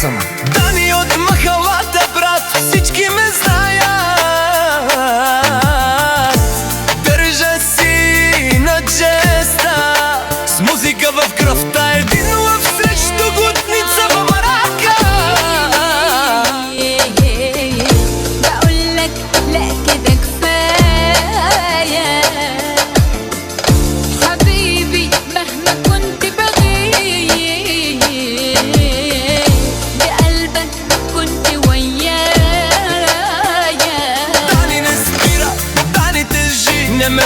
съм. Дани от махалата, брат, всички ме знаят. Държа си на честа, с музика в кръвта, един лъв срещу глутница в мрака. بقولك لا كده كفاية حبيبي مهما كنت بغيب بقلبك كنت ويايا. Dani ne spira, Dani teži, ne me